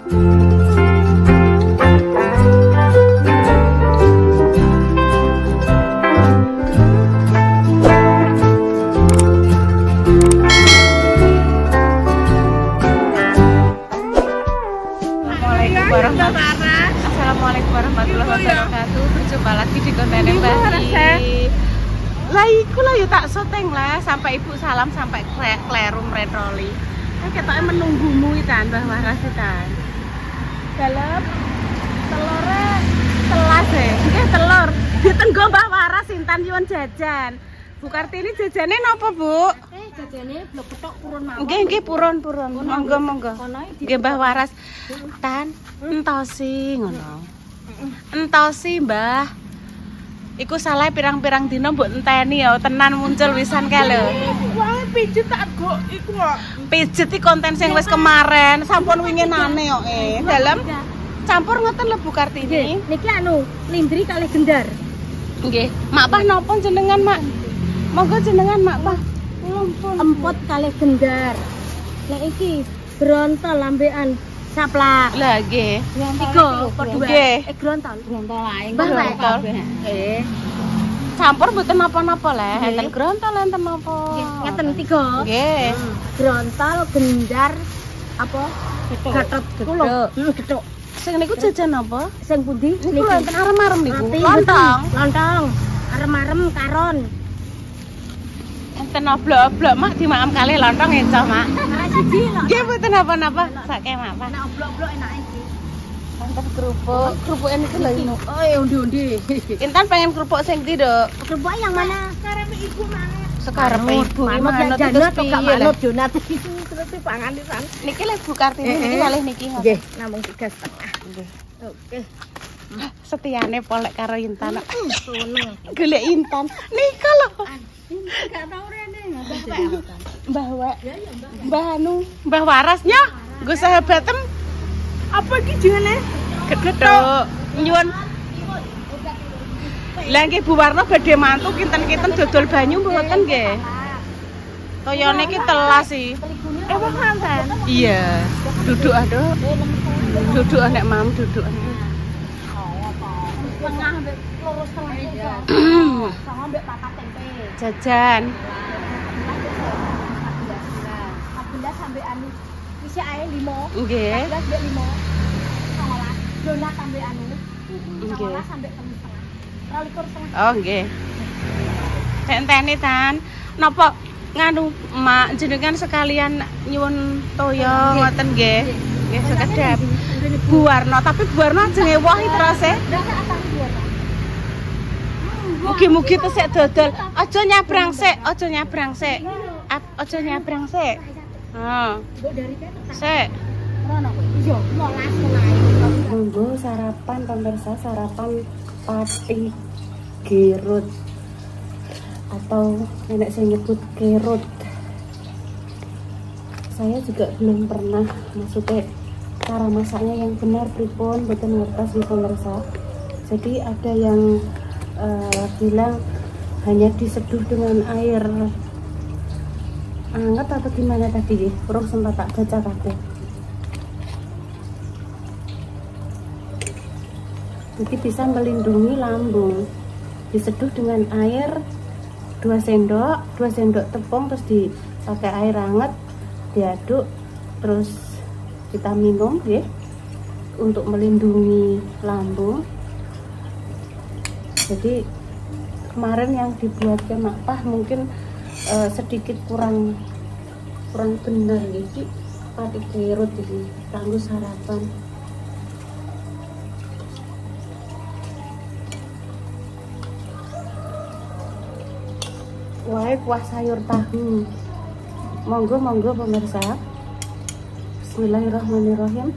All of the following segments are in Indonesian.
Assalamualaikum warahmatullahi wabarakatuh. Berjumpa lagi di konten Mbak. Lah iku lah ya tak syuting lah sampai ibu salam sampai klerum retroli. Kan ketoke menunggumu ikan Mbah Waras ikan. Dalam telore telas nggih telur. Ditenggo Mbah Waras Intan nyuwun jajan. Bu Kartini jajane napa, Bu? Jajane blok petok purun mawon. Nggih purun. Monggo. Nggih Mbah Waras. Tan entosi ngono. Entosi, Mbah. Iku salah pirang-pirang dina mbok enteni ya, tenan muncul wisan kae lho. Wae pijet tak go iku kok. Pijet iki konten sing wis kemarin, sampun winginane kok Dalam campur ngoten lho Bu Kartini. Niki anu, lindri kalih gendar. Nggih. Mak Pah napa jenengan, Mak? Monggo jenengan Mak Pah. Empot kalih gendar. Nek iki brontol lambekan saplak. Lah nggih. 3 apa 2? Nggih. Brontol. Brontol ae. Brontol. Campur mboten napa-napa le, enten grontol enten napa. Ngeten 3. Nggih. Brontol, gendar, apa? Gatot gethuk. Sing niku jajan apa? Sing pundi? Niku enten arem-arem niku. Lontong. Arem-arem karon. Enten oblok-oblok Mak dimakem kalih lontong encoh Mak. Ora siji lho. Nggih mboten napa-napa. Sakke Mak Pah. Nek oblok-oblok enake iki. Enten kerupuk. Kerupuke niku lho ini. Oh, undi-undi. Intan pengen kerupuk sing ndi, Dok? Kerupuk yang mana? Karepe ibu manut. Sekarepe ibu manut terus kok gak piye? manut Jonat iki terus pangan pisan. Niki lek Bu Kartini niki kalih niki. Nggih, namung 3,5. Nggih. Oke. Setiane polek karo Intan. Seneng. Golek Intan. Nika lho. Gak tau rene. Mbah Wek. Mbah anu, Mbah Warasnya. Nggo sahabatem. Apa iki jenenge? Gethuk. Nyuwun. Lah nggih Bu Warno badhe mantu kinten-kinten dodol banyu mboten nggih. Toyone iki telas sih. Wong mantan. Iya. Duduk aduh. Duduk nek mam duduk. Tengah ambek lurus tengah iki. Sama ambek papat tempe. Jajan. 14 sampai anu. Isi ae 5. Nggih. 14 sampai 5. 19 donat sampai anu. Nggih. 19 sampai 3,5. 23,5. Oh nggih. Enteni Tan. Napa nganu Mak jenengan sekalian nyuwun toyo ngoten nggih. Nggih sekedap. Bu Warno, tapi Bu Warno ajenge woh terase. Mugi-mugi tesik dodol. Aja nyabrang sik. Aja nyabrang sik. Heeh. Mbok dari kene tak Sik. rono. Iya, 12 mulai. Monggo sarapan pemirsa, sarapan pati gerut atau nenek saya nyebut kerut. Saya juga belum pernah, maksudnya cara masaknya yang benar pripun boten ngertos di pemirsa. Jadi ada yang bilang hanya diseduh dengan air hangat atau gimana tadi, kurang sempat tak baca kabeh. Jadi bisa melindungi lambung. Diseduh dengan air 2 sendok tepung, terus dipakai air hangat, diaduk, terus kita minum ya, untuk melindungi lambung. Jadi kemarin yang dibuatnya Mak Pah mungkin sedikit kurang benar ya. Jadi pati kerut ini kanggo sarapan. Wae kuah sayur tahu. Monggo pemirsa. Bismillahirrahmanirrahim.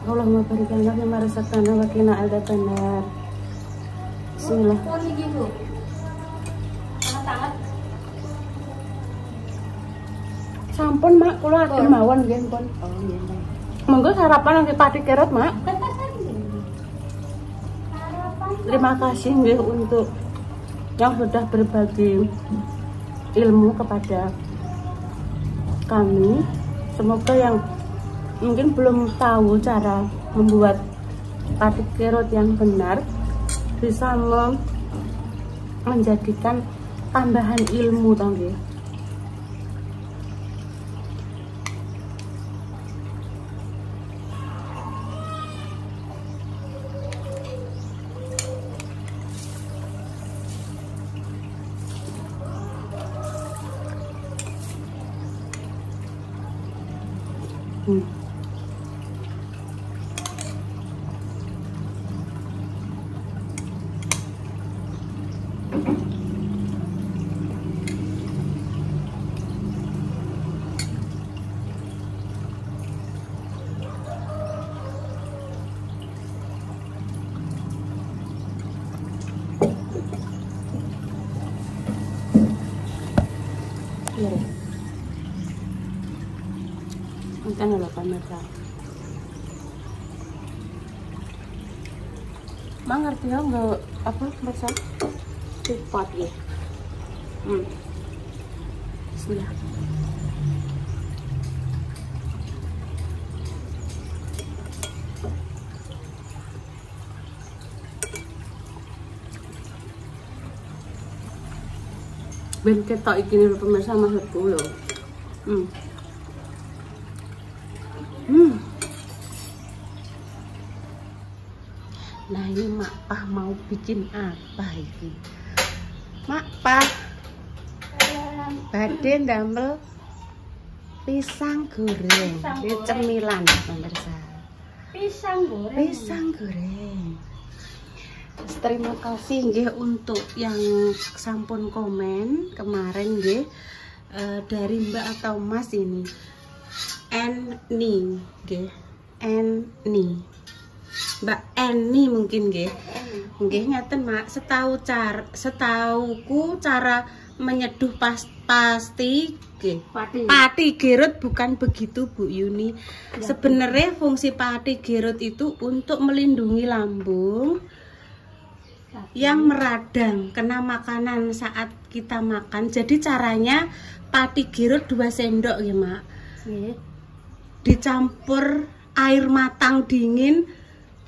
Allahumma barik lana fi ma razaqtana wa qina adzabannar. Bismillah. Sampun Mak, kula ajeng mawon nggih pun. Oh nggih. Monggo sarapan nang pati kerut Mak. Terima kasih nggih untuk yang sudah berbagi ilmu kepada kami. Semoga yang mungkin belum tahu cara membuat pati kerot yang benar, bisa menjadikan tambahan ilmu tau nggih. Kan ada pemirsa. Mang ngerti ya nggak apa pemirsa? Cepat ya. Bismillah. Ben ketok iki nih pemirsa maksudku lho. Nah ini Mak Pah mau bikin apa ini? Mak Pah badhe ndamel pisang goreng. Ini cemilan pemirsa. Pisang goreng. Pisang goreng. Terima kasih nggih untuk yang sampun komen kemarin nggih dari Mbak atau Mas ini. Eni nggih. Eni. Mbak Eni mungkin nggih. Nggih ngaten Mak, setauku cara menyeduh pasti nggih. Pati gerut bukan begitu Bu Yuni. Ya, sebenarnya fungsi pati gerut itu untuk melindungi lambung yang meradang kena makanan saat kita makan. Jadi caranya pati gerut 2 sendok ya Mak. Dicampur air matang dingin,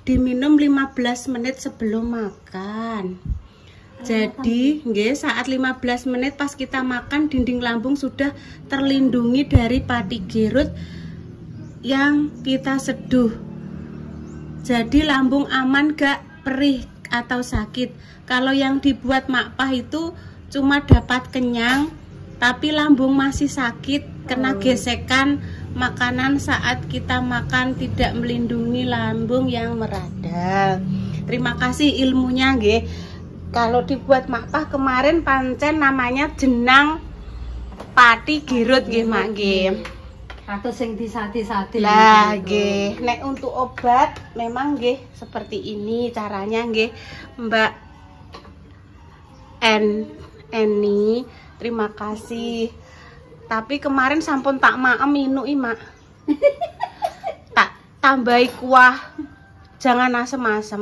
diminum 15 menit sebelum makan. Jadi nggih saat 15 menit pas kita makan dinding lambung sudah terlindungi dari pati gerut yang kita seduh. Jadi lambung aman gak perih atau sakit. Kalau yang dibuat Mak Pah itu cuma dapat kenyang tapi lambung masih sakit kena gesekan makanan saat kita makan, tidak melindungi lambung yang meradang. Terima kasih ilmunya nggih. Kalau dibuat Mak Pah kemarin pancen namanya jenang pati gerut nggih Mak nggih. Atau sing disati-sati. Lah nggih, nek untuk obat memang nggih seperti ini caranya nggih Mbak Eni. Terima kasih. Tapi kemarin sampun tak maem minui Mak. Tak tambahi kuah, jangan asem-asem.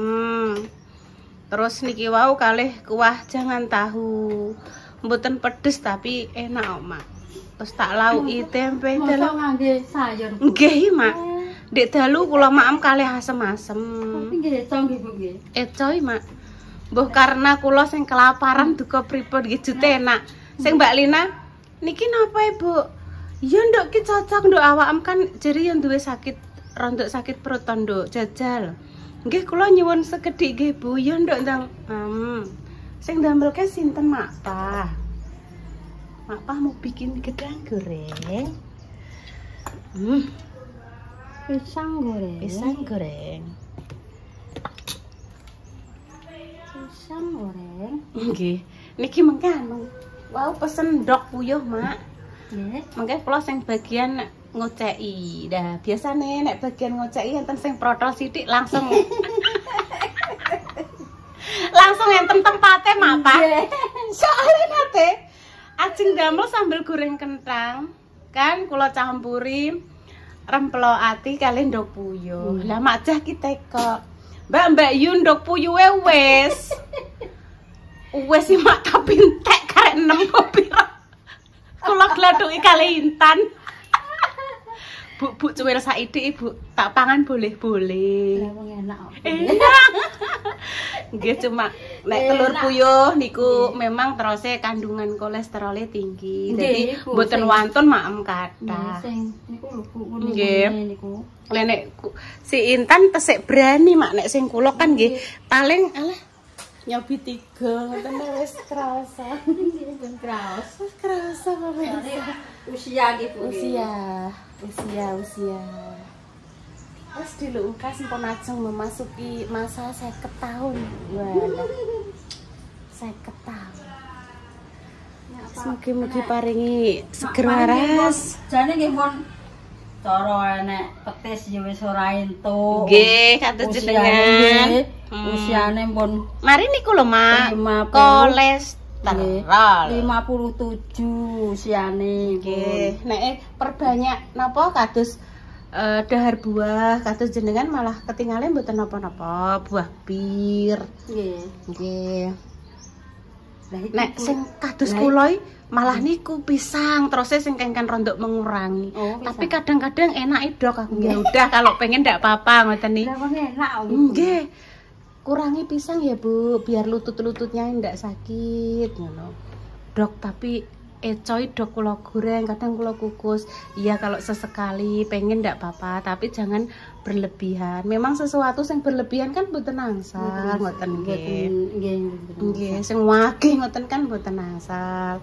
Terus niki wau kalih kuah jangan tahu. Mboten pedes tapi enak Mak. Terus tak lauki tempe dalu ngangge sayur. Nggih Mak. Ndek dalu kula maem kalih asem-asem. Tapi nggih eco nggih Bu nggih. Eco Mak. Mbuh karena kula sing kelaparan duka pripun nggih jute enak. Sing Mbak Lina niki napa Ibu? Ya nduk ki cocok nduk awakam kan jeri yang duwe sakit rontok sakit perut nduk jajal. Nggih kula nyuwun sekedhik nggih Bu. Ya nduk ndang. Sing ndamelke sinten Mak Pah? Mak Pah mau bikin gedang goreng. Pisang goreng. Pisang goreng. Pisang goreng. Nggih. Niki mengkan. Wow, pesen ndok puyuh, Mak. Nggih. Mengke kula sing bagian ngoceki. Dah, biasane nek bagian ngoceki enten sing protol sithik langsung. Langsung enten tempate, Mak Pah. Soale nate ajeng damel sambel goreng kentang. Kan kula campuri rempelo ati kali ndok puyuh. Lah mak jah ki teko. Mbak Yu ndok puyuhe wis. Wis sih mak tapi entek karek 6 kopi. Kula gladhuki kali intan. Bu cuwil saiki Ibu tak pangan boleh-boleh. Lah wong enak. Nggih cuma nek telur puyuh niku memang terusé kandungan kolesterolnya tinggi. Jadi mboten wantun maem kathah. Sing niku lho Bu ngono niku. Lah nek si Intan tesik berani mak nek sing kula kan nggih paling alah nyobi 3 ngoten wis kerasa. Wis Kerasa pemirsa. usia gitu. Usia. Wis dilungkas mpun ajeng memasuki masa 50 tahun. Walah. 50 tahun. Mugi-mugi paringi seger waras. Jane nggih pun cara enek petis ya wis ora entuk. Nggih, kados jenengan. Usiane pun Mari niku lho, Mak. Kolesterol 57 usiane. Nggih, nek perbanyak napa kados dahar buah, kados jenengan malah ketinggalan mboten napa-napa, buah bir. Nggih. Nek sing kados kula malah niku pisang, terus sing kengken rondok mengurangi. Tapi kadang-kadang enak dok aku. Ya udah kalau pengen ndak apa-apa ngoten nih. Enak. Nggih. Kurangi pisang ya Bu, biar lutut-lututnya ndak sakit ngono. Dok, tapi coy dok kula goreng, kadang kula kukus. Iya kalau sesekali pengen ndak apa-apa, tapi jangan berlebihan. Memang sesuatu yang berlebihan kan mboten angsal, ngoten nggih. Nggih, sing wagih ngoten kan mboten angsal.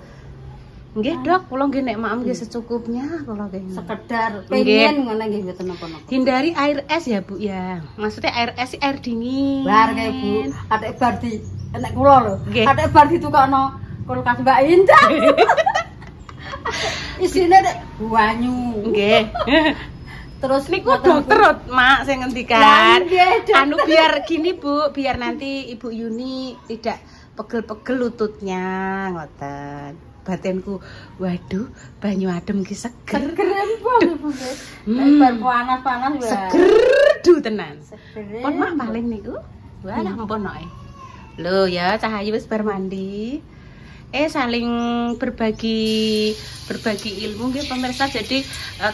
Nggih, Dok, kula nggih nek maem nggih secukupnya kula nggih. Sekedar pengen ngono nggih mboten napa-napa. Hindari air es ya, Bu ya. Maksudnya air es air dingin. Bar kae, Bu. Atek bar di enek kula lho. Atek bar ditukokno kulkas Mbak Indah. Isine nek banyu. Nggih. Terus niku dokter Mak sing ngendikan. Anu biar gini Bu, biar nanti Ibu Yuni tidak pegel-pegel lututnya ngoten. Batinku, waduh, banyu adem ki seger. Seger banget Bu. Nek panas-panas wae. Seger du tenan. Pun Mak paling niku. Walah ampun noe. Lho ya, Cahayu wis bar mandi. Saling berbagi ilmu nggih pemirsa. Jadi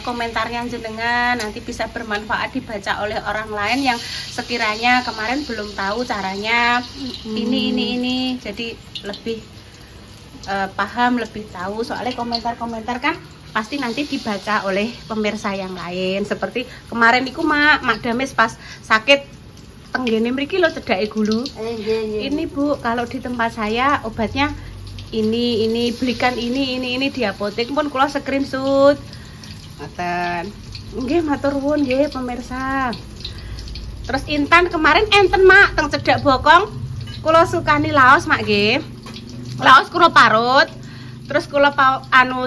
komentarnya jenengan nanti bisa bermanfaat dibaca oleh orang lain yang sekiranya kemarin belum tahu caranya ini. Jadi lebih paham, lebih tahu. Soalnya komentar-komentar kan pasti nanti dibaca oleh pemirsa yang lain. Seperti kemarin iku Mak Dames pas sakit tenggene mriki lho cedhake gulu. Ini Bu, kalau di tempat saya obatnya ini belikan ini di apotek pun kula screenshot. Ngoten. Nggih matur nuwun nggih pemirsa. Terus Intan kemarin enten Mak teng cedhak bokong kula sukani laos Mak nggih. Laos kula parut. Terus kula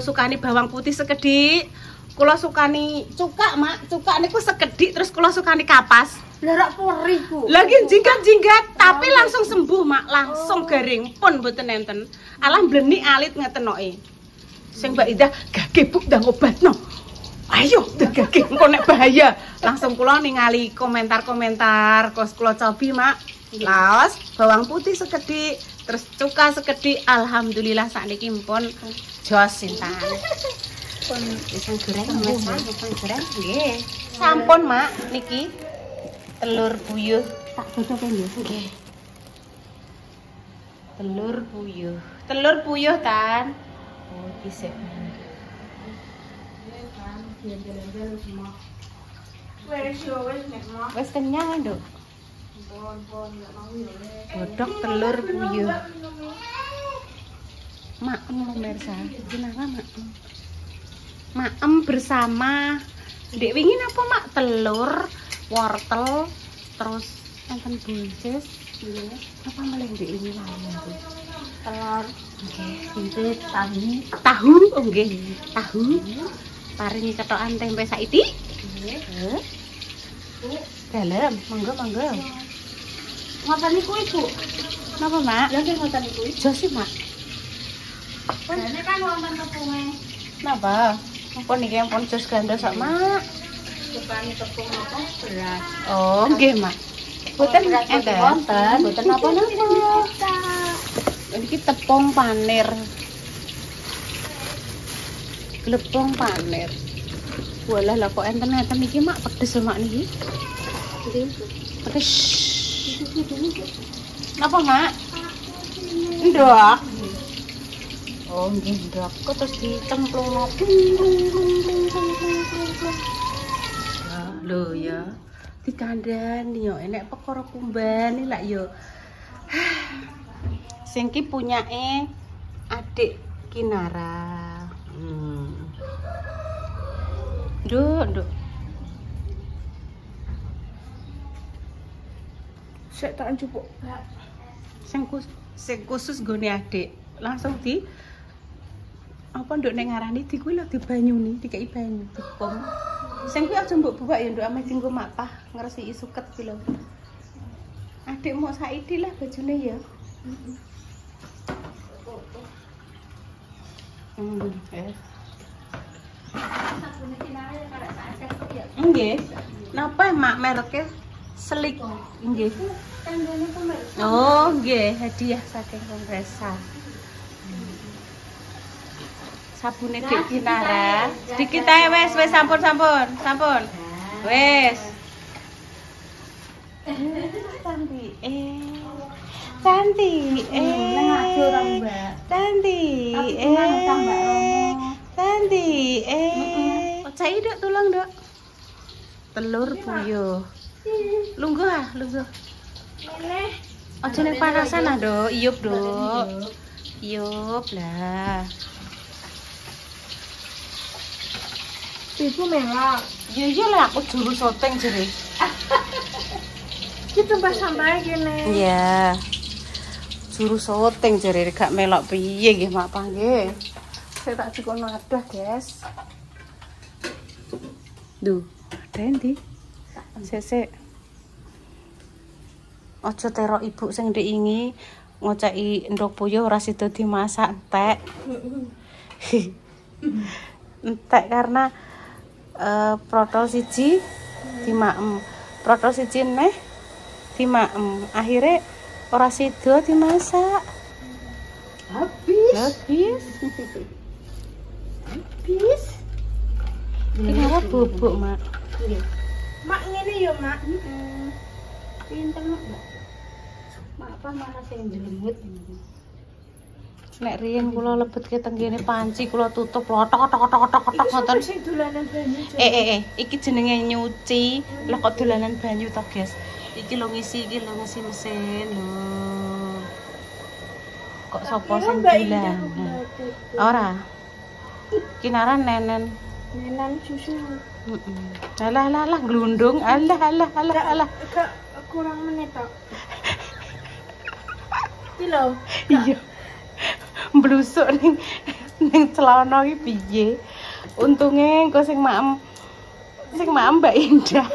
sukani bawang putih sekedhik. Kula sukani cukak Mak, cukak niku sekedhik terus kula sukani kapas. Lah rak pori Bu. Lagi jinggat-jinggat tapi langsung sembuh Mak, langsung garing pun mboten enten. Alah bleni alit ngetenoke. Sing Mbak Indah, "Gage Bu ndang obatno." Ayo, gage engko nek bahaya. Langsung kula ningali komentar-komentar, kos kula cobi Mak. Laos, bawang putih sekedhik, terus cuka sekedhik. Alhamdulillah sakniki pun jos Intan. Pun pisang goreng nggih. Sampun Mak niki. Telur puyuh Tak bodoke nggih. Telur puyuh Tan. Oh, iki sik. Wes kenyang, Nduk. Godhog telur puyuh. Maem pemirsa, kenapa maem? Maem bersama Dek wingi napa Mak? Telur, wortel, terus enten buncis. Apa malah Dek wingi lali? Telur, nggih, tahu, oh nggih, tahu. Paringi ketokan tempe saiki. Nggih. Dalem, monggo. Ngoten niku Ibu. Napa, Mak? Lha nggih ngoten niku. Jos sih, Mak. Jane kan wonten tepunge. Napa? Ampun niki ampun jos gandos sak, Mak. Sukani tepung apa? Beras. Oh, nggih, Mak. Boten enten. Boten napa-napa. Iki tepung panir. Glepung panir. Walah lah kok enten-enten iki mak pedes mak niki. Pedes. Napa mak? Ndok. Oh nggih ndok. Kok terus dicemplungno. Lho ya. Dikandani yo enek perkara kumbani lak yo. Sing ki punyake adik Kinara. Nduk. Sik tak njupuk. Sing khusus gone adik. Langsung di apa nduk nek ngarani di kuwi lho dibanyuni, dikei banyu, dipom. Sing kuwi aja mbok buak ya nduk ame dinggo mapah ngresiki suket kuwi lho. Adik mau saiki lah bajune ya. Nggih. Napa mak mereknya Selik? Nggih. Oh, nggih, hadiah saking Kompresa. Sabune Dik Kinara. Sedikit ae wis sampun. Wis. Cantik. Cai dok tulang dok. Telur puyuh. Lungguh. Aja ning panasan ah dok. Iyup dok. Iyup lah. Ibu merah. Iya lah aku juru syuting jere. Ki tempat sampai kene. Iya. Juru syuting jere gak melok piye nggih mak panggih. Saya tak dikono adah, guys. Duh, ada endi? Sesek. Aja terok ibu sing ndek ingi ngoceki endhog puyuh ora sida dimasak entek. Entek karena protol siji dimaem. Protol siji neh dimaem. Akhirnya ora sida dimasak. Habis. Kenapa bubuk, Mak? Mak ngene yo, Mak. Pinten, Mak. Mak apa malah sing jlemut. Nek riyen kula lebetke teng kene panci kula tutup lotok-otok ngoten. Sing dolanan banyu. Iki jenenge nyuci. Lah kok dolanan banyu to, guys? Iki lho ngisi mesin lho. Kok sapa sing dolanan? Ora. Kinara nenen susu. Alah glundung. Alah. Kak kurang menit tok. Iki lho. Iya. Blusuk ning celana iki piye? Untunge engko sing maem Mbak Indah.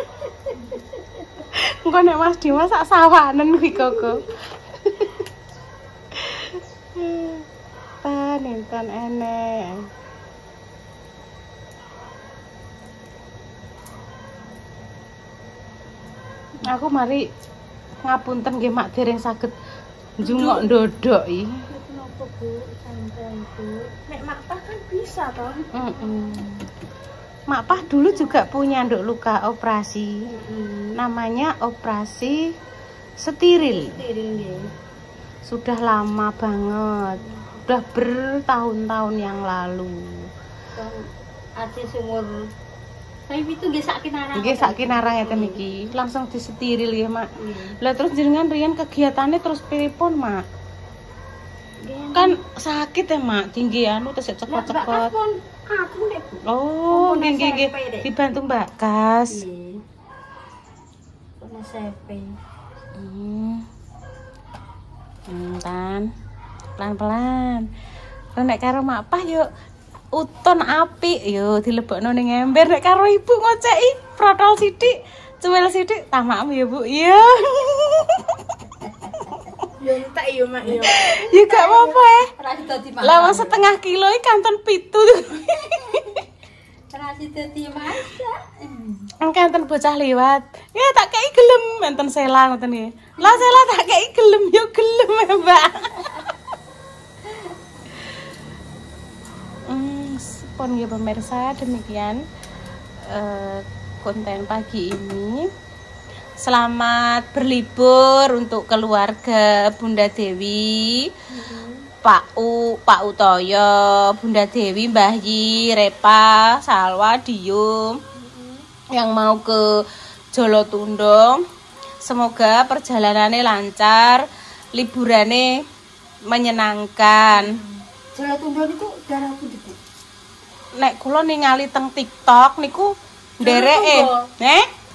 Engko nek Mas Dimas sak sawanen kuwi koko. Tan enek. Aku mari ngapunten nggih Mak dereng saged njungok ndodok iki. Kenapa, Bu? Santai, Bu. Nek Mak Pah kan bisa toh? Mak Pah dulu juga punya nduk luka operasi. Namanya operasi steril. Sudah lama banget. Sudah bertahun-tahun yang lalu. Ati sumur. Tapi itu nggih sak kinarang. Nggih sak kinarang ngeten iki. Langsung disteril ya, Mak. Lah terus jenengan riyen kegiatannya terus pripun, Mak? Kan sakit ya, Mak. Tinggi anu terus cekot-cekot. Aku nek. Oh, nggih. Dibantu Mbak Kas. Pernah SMP. Tan. Pelan-pelan. Nek karo Mak Pah yuk uton apik yo dilebokno ning ember. Nek karo ibu ngoceki protol sithik, cuwil sithik, tamakmu ya, Bu. Iya. Yo entek yo, Mak yo. Ya gak apa-apa ya. Ora sida dimasak. Lah wong setengah kilo iki kanton 7. Ora sida dimasak. Kanton bocah liwat. Ya tak kei gelem enten Sela ngoten nggih. Lah Sela tak kei gelem yo gelem ya, Mbak. Pon ya pemirsa, demikian konten pagi ini. Selamat berlibur untuk keluarga Bunda Dewi, Pak Utoyo, Bunda Dewi, Mbah Yi, Repa, Salwa, Diyum yang mau ke Jolotundo. Semoga perjalanannya lancar, liburannya menyenangkan. Jolotundo niku daerah pundi, Bu? Nek kula ningali teng TikTok niku ndereke.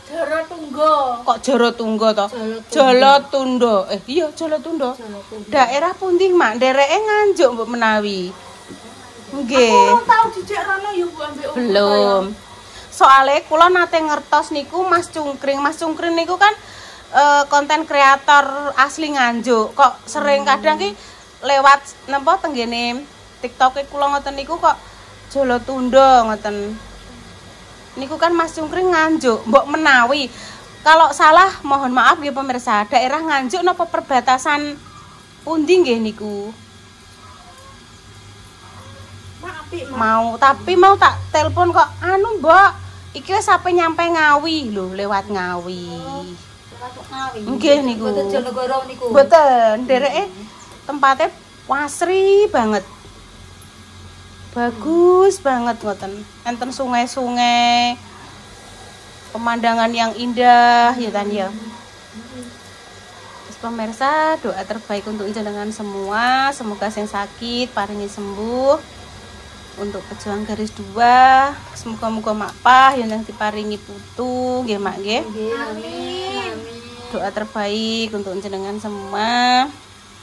Jolotundo. Kok Jolotundo to? Jolotundo. Iya Jolotundo. Daerah pundi, Mak? Ndereke Nganjuk mbok menawi. Nggih. Aku tau dijak rono ya, Bu, ambek Belum. Soale kula nate ngertos niku Mas Cungkring. Mas Cungkring niku kan konten kreator asli Nganjuk. Kok sering kadang ki lewat napa tenggene TikTok kula ngoten niku kok Jolotundo ngoten. Niku kan Mas Cungkring Nganjuk, mbok menawi. Kalau salah mohon maaf nggih pemirsa. Daerah Nganjuk napa perbatasan pundi nggih niku? Mau tak telepon kok anu Mbok. Iki wis sampe nyampe Ngawi lho, lewat Ngawi. Nggih niku. Mboten Jonegoro niku. Mboten, ndereke tempatnya wasri banget. Bagus banget ngoten. Enten sungai-sungai. Pemandangan yang indah ya kan ya. Terus pemirsa, doa terbaik untuk jenengan semua. Semoga sing sakit paringi sembuh. Untuk pejuang garis 2, semoga-moga Mak yang diparingi putu nggih Mak nggih. Amin. Doa terbaik untuk jenengan semua.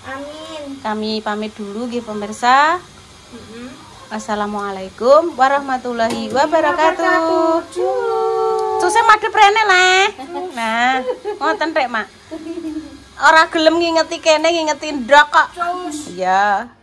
Amin. Kami pamit dulu nggih pemirsa. Assalamualaikum warahmatullahi wabarakatuh. Susah madhep rene lah. Nah, ngoten rek Mak. Ora gelem ngingeti kene ngingeti ndok kok. Iya.